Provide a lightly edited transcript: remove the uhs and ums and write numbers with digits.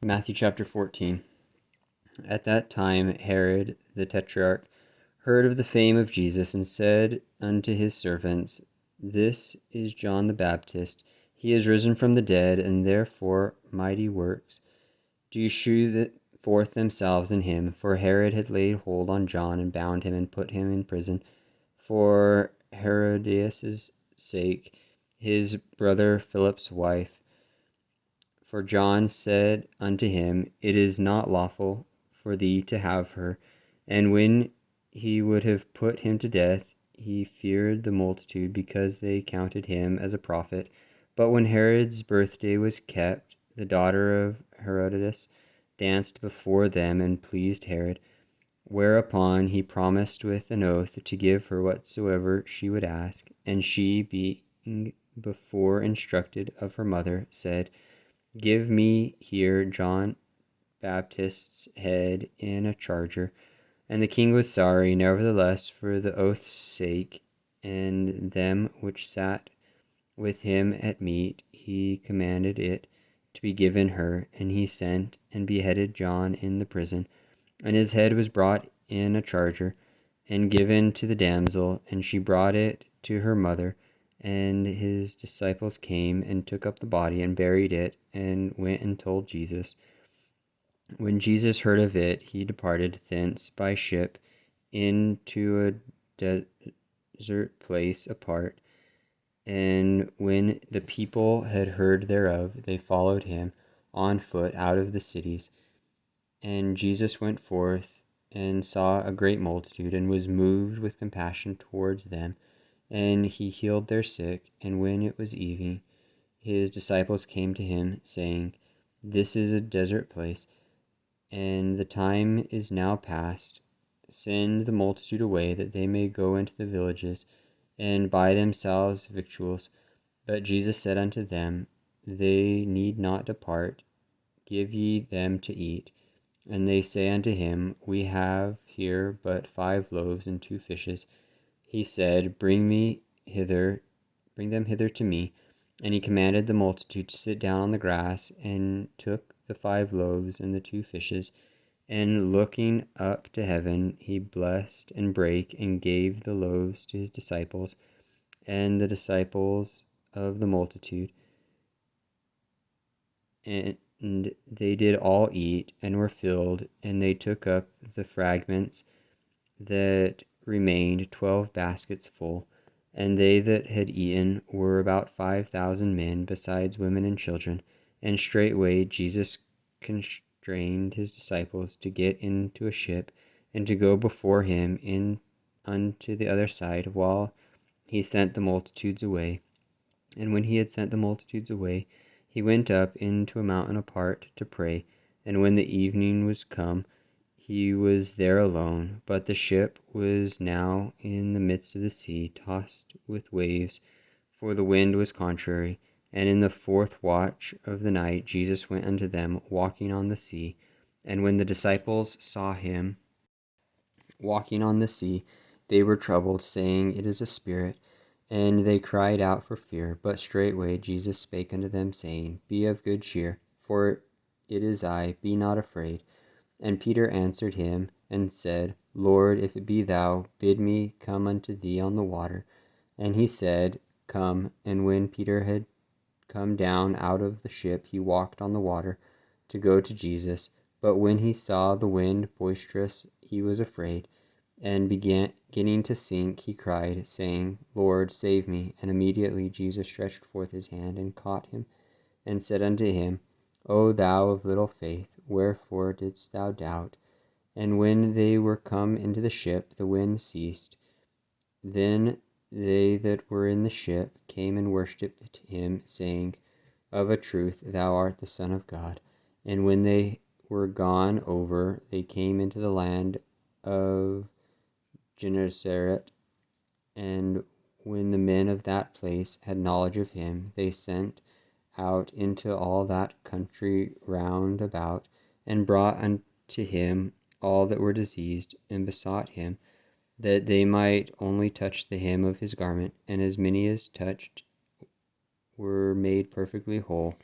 Matthew chapter 14. At that time Herod the Tetrarch heard of the fame of Jesus, and said unto his servants, This is John the Baptist. He is risen from the dead, and therefore mighty works do shew forth themselves in him. For Herod had laid hold on John, and bound him, and put him in prison, for Herodias' sake, his brother Philip's wife. For John said unto him, It is not lawful for thee to have her. And when he would have put him to death, he feared the multitude, because they counted him as a prophet. But when Herod's birthday was kept, the daughter of Herodias danced before them, and pleased Herod. Whereupon he promised with an oath to give her whatsoever she would ask. And she, being before instructed of her mother, said, Give me here John Baptist's head in a charger. And the king was sorry; nevertheless, for the oath's sake, and them which sat with him at meat, he commanded it to be given her. And he sent and beheaded John in the prison. And his head was brought in a charger, and given to the damsel, and she brought it to her mother. And his disciples came, and took up the body, and buried it, and went and told Jesus. When Jesus heard of it, he departed thence by ship into a desert place apart. And when the people had heard thereof, they followed him on foot out of the cities. And Jesus went forth and saw a great multitude, and was moved with compassion towards them. And he healed their sick. And when it was evening, his disciples came to him, saying, This is a desert place, and the time is now past. Send the multitude away, that they may go into the villages, and buy themselves victuals. But Jesus said unto them, They need not depart. Give ye them to eat. And they say unto him, We have here but 5 loaves and 2 fishes. He said, Bring them hither to me. And he commanded the multitude to sit down on the grass, and took the 5 loaves and the 2 fishes, and looking up to heaven, he blessed and brake, and gave the loaves to his disciples, and the disciples of the multitude. And they did all eat, and were filled. And they took up the fragments that remained, 12 baskets full. And they that had eaten were about 5,000 men, besides women and children. And straightway Jesus constrained his disciples to get into a ship, and to go before him in unto the other side, while he sent the multitudes away. And when he had sent the multitudes away, he went up into a mountain apart to pray. And when the evening was come, he was there alone. But the ship was now in the midst of the sea, tossed with waves, for the wind was contrary. And in the 4th watch of the night Jesus went unto them, walking on the sea. And when the disciples saw him walking on the sea, they were troubled, saying, It is a spirit. And they cried out for fear. But straightway Jesus spake unto them, saying, Be of good cheer, for it is I, be not afraid. And Peter answered him, and said, Lord, if it be thou, bid me come unto thee on the water. And he said, Come. And when Peter had come down out of the ship, he walked on the water to go to Jesus. But when he saw the wind boisterous, he was afraid, and beginning to sink, he cried, saying, Lord, save me. And immediately Jesus stretched forth his hand, and caught him, and said unto him, O thou of little faith, wherefore didst thou doubt? And when they were come into the ship, the wind ceased. Then they that were in the ship came and worshipped him, saying, Of a truth thou art the Son of God. And when they were gone over, they came into the land of Gennesaret. And when the men of that place had knowledge of him, they sent out into all that country round about, and brought unto him all that were diseased, and besought him that they might only touch the hem of his garment. And as many as touched were made perfectly whole.